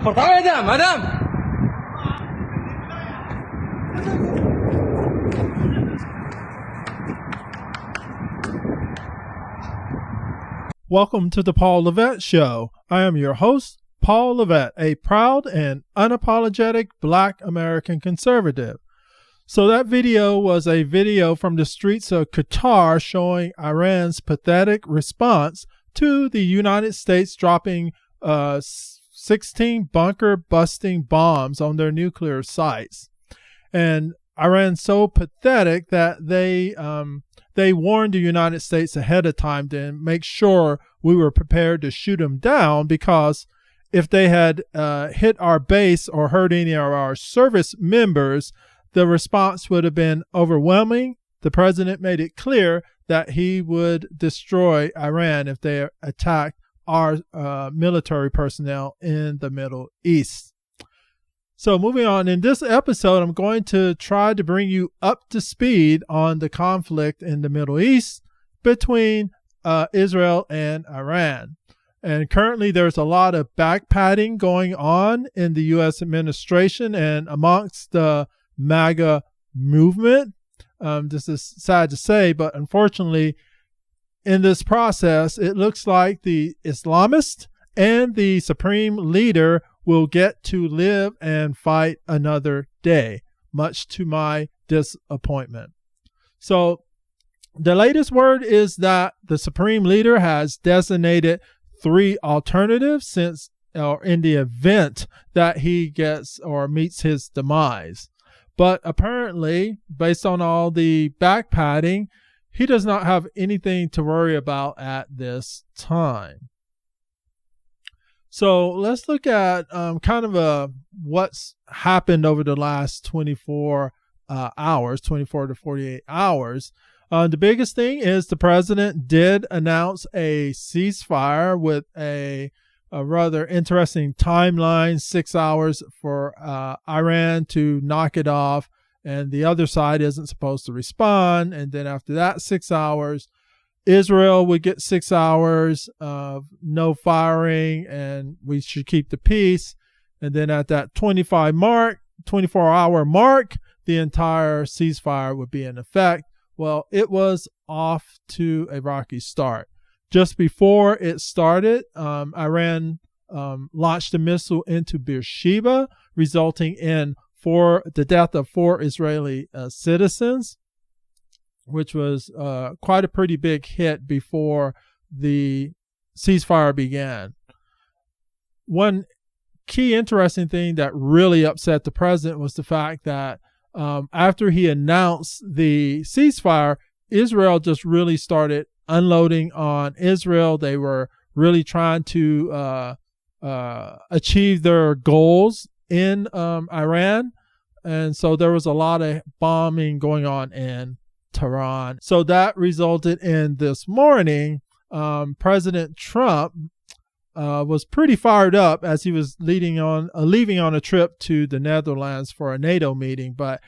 Portalo madam, madam. Welcome to the Paul Levette Show. I am your host, Paul Levette, a proud and unapologetic Black American conservative. So that video was a video from the streets of Qatar showing Iran's pathetic response to the United States dropping 16 bunker-busting bombs on their nuclear sites. And Iran's so pathetic that they warned the United States ahead of time to make sure we were prepared to shoot them down, because if they had hit our base or hurt any of our service members, the response would have been overwhelming. The president made it clear that he would destroy Iran if they attacked our military personnel in the Middle East. So moving on, in this episode, I'm going to try to bring you up to speed on the conflict in the Middle East between Israel and Iran. And currently there's a lot of backpatting going on in the U.S. administration and amongst the MAGA movement. This is sad to say, but unfortunately, in this process, it looks like the Islamist and the supreme leader will get to live and fight another day, much to my disappointment. So the latest word is that the supreme leader has designated 3 alternatives in the event that he gets or meets his demise. But apparently, based on all the backpatting, he does not have anything to worry about at this time. So let's look at what's happened over the last 24 to 48 hours. The biggest thing is the president did announce a ceasefire with a rather interesting timeline, 6 hours for Iran to knock it off, and the other side isn't supposed to respond. And then after that 6 hours, Israel would get 6 hours of no firing, and we should keep the peace. And then at that 24-hour mark, the entire ceasefire would be in effect. Well, it was off to a rocky start. Just before it started, Iran launched a missile into Beersheba, resulting in the death of 4 Israeli citizens, which was quite a pretty big hit before the ceasefire began. One key interesting thing that really upset the president was the fact that after he announced the ceasefire, Israel just really started unloading on Israel. They were really trying to achieve their goals in Iran. And so there was a lot of bombing going on in Tehran. So that resulted in this morning, President Trump was pretty fired up as he was leaving on a trip to the Netherlands for a NATO meeting. But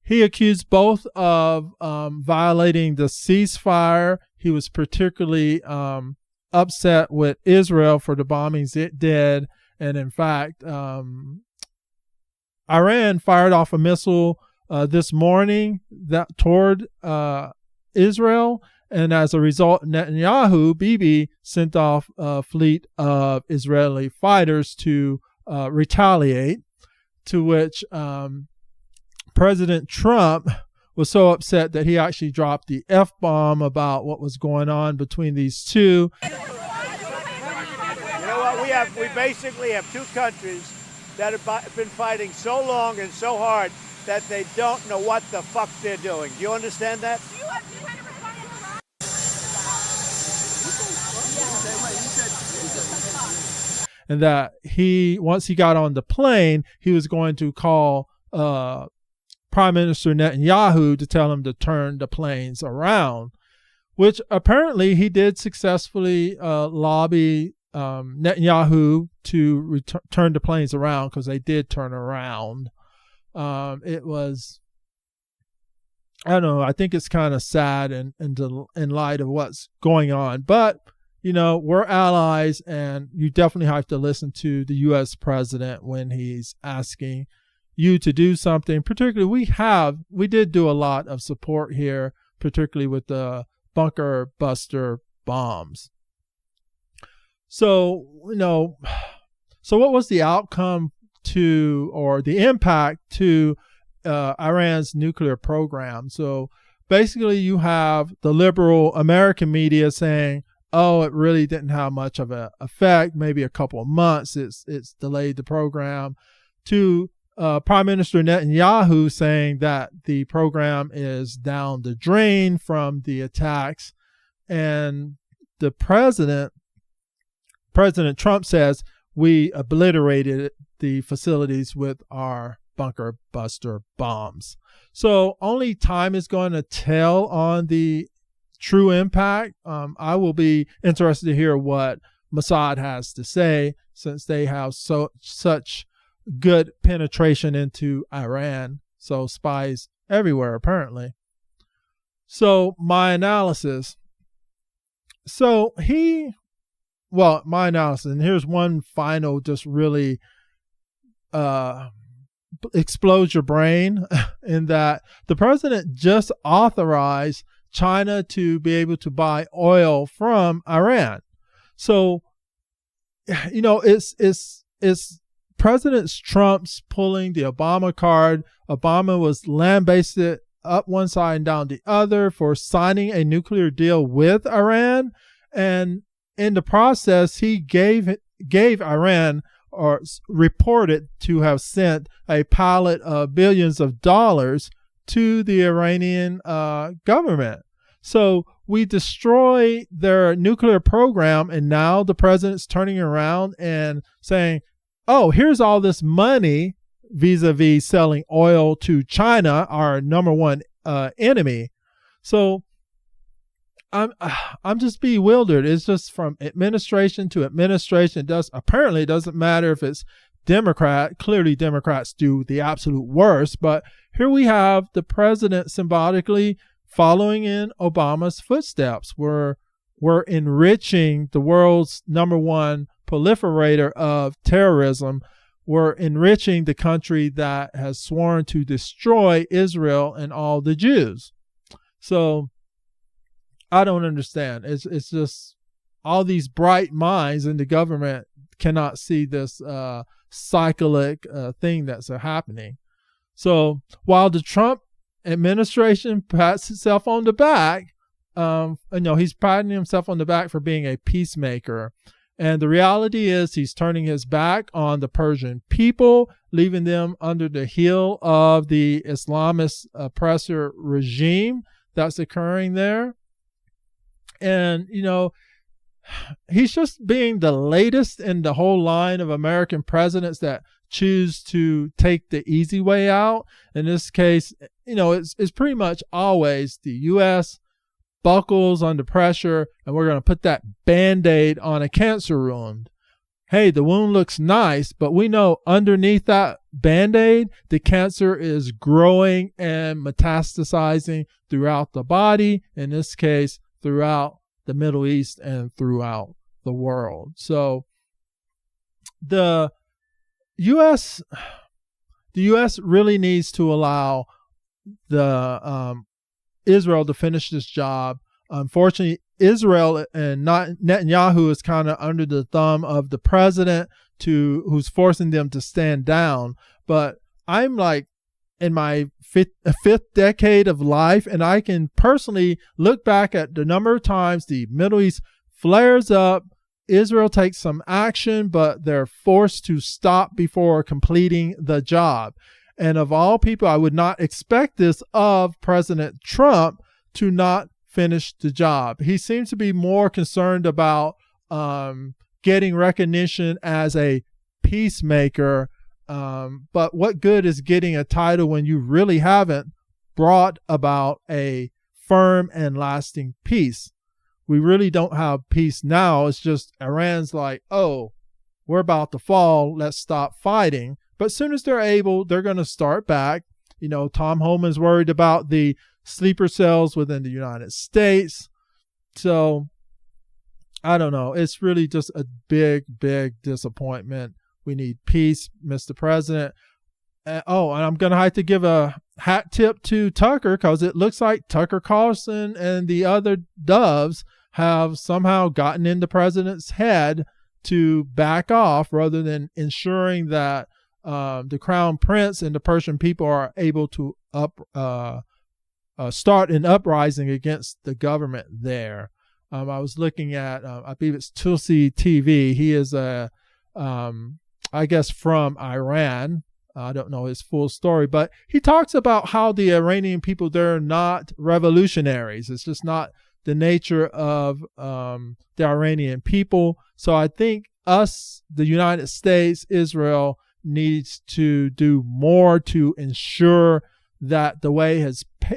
he accused both of violating the ceasefire. He was particularly upset with Israel for the bombings it did. And in fact, Iran fired off a missile this morning toward Israel. And as a result, Netanyahu, Bibi, sent off a fleet of Israeli fighters to retaliate, to which President Trump was so upset that he actually dropped the F-bomb about what was going on between these two. You know what? We basically have 2 countries that have been fighting so long and so hard that they don't know what the fuck they're doing. Do you understand that? And that once he got on the plane, he was going to call Prime Minister Netanyahu to tell him to turn the planes around, which apparently he did successfully lobby Netanyahu to turn the planes around, because they did turn around. It was, I don't know, I think it's kind of sad in light of what's going on. But we're allies, and you definitely have to listen to the U.S. president when he's asking you to do something. Particularly, we did do a lot of support here, particularly with the bunker buster bombs. So, so what was the outcome to, or the impact to Iran's nuclear program? So basically you have the liberal American media saying, oh, it really didn't have much of an effect, maybe a couple of months, it's delayed the program, to Prime Minister Netanyahu saying that the program is down the drain from the attacks. And the President Trump says, we obliterated the facilities with our bunker buster bombs. So only time is going to tell on the true impact. I will be interested to hear what Mossad has to say, since they have such good penetration into Iran. So spies everywhere, apparently. So my analysis. My analysis, and here's one final, just really explodes your brain, in that the president just authorized China to be able to buy oil from Iran. So, it's President Trump's pulling the Obama card. Obama was lambasted up one side and down the other for signing a nuclear deal with Iran. And in the process, he gave Iran, or reported to have sent, a pallet of billions of dollars to the Iranian government. So we destroy their nuclear program, and now the president's turning around and saying, oh, here's all this money vis-a-vis selling oil to China, our number one enemy. So I'm just bewildered. It's just from administration to administration. Apparently it doesn't matter if it's Democrat. Clearly Democrats do the absolute worst. But here we have the president symbolically following in Obama's footsteps. We're enriching the world's number one proliferator of terrorism. We're enriching the country that has sworn to destroy Israel and all the Jews. So I don't understand. It's just all these bright minds in the government cannot see this cyclic thing that's happening. So while the Trump administration pats itself on the back, he's patting himself on the back for being a peacemaker. And the reality is he's turning his back on the Persian people, leaving them under the heel of the Islamist oppressor regime that's occurring there. And, he's just being the latest in the whole line of American presidents that choose to take the easy way out. In this case, it's pretty much always the U.S. buckles under pressure, and we're going to put that Band-Aid on a cancer wound. Hey, the wound looks nice, but we know underneath that Band-Aid, the cancer is growing and metastasizing throughout the body, in this case, throughout the Middle East and throughout the world. So the U.S. really needs to allow the Israel to finish this job. Unfortunately, Israel and not Netanyahu is kind of under the thumb of the president, who's forcing them to stand down. But I'm like in my fifth decade of life, and I can personally look back at the number of times the Middle East flares up, Israel takes some action, but they're forced to stop before completing the job. And of all people, I would not expect this of President Trump to not finish the job. He seems to be more concerned about getting recognition as a peacemaker. But what good is getting a title when you really haven't brought about a firm and lasting peace? We really don't have peace now. It's just Iran's like, oh, we're about to fall. Let's stop fighting. But as soon as they're able, they're going to start back. Tom Homan's worried about the sleeper cells within the United States. So I don't know. It's really just a big, big disappointment. We need peace, Mr. President. And I'm going to have to give a hat tip to Tucker, because it looks like Tucker Carlson and the other doves have somehow gotten in the president's head to back off rather than ensuring that the crown prince and the Persian people are able to start an uprising against the government there. I was looking at, I believe it's Tulsi TV. He is I guess from Iran. I don't know his full story, but he talks about how the Iranian people, they're not revolutionaries. It's just not the nature of the Iranian people. So I think us, the United States, Israel, needs to do more to ensure that the way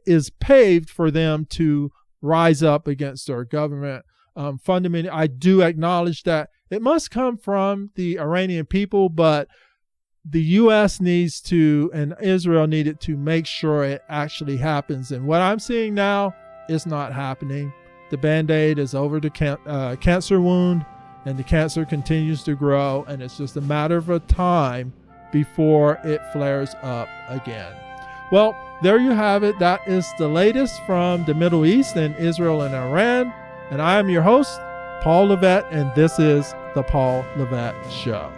is paved for them to rise up against their government. Fundamentally, I do acknowledge that it must come from the Iranian people, but the U.S. needs to, and Israel needed to make sure it actually happens. And what I'm seeing now is not happening. The Band-Aid is over the cancer wound, and the cancer continues to grow, and it's just a matter of a time before it flares up again. Well, there you have it. That is the latest from the Middle East and Israel and Iran. And I am your host, Paul Levette, and this is The Paul Levette Show.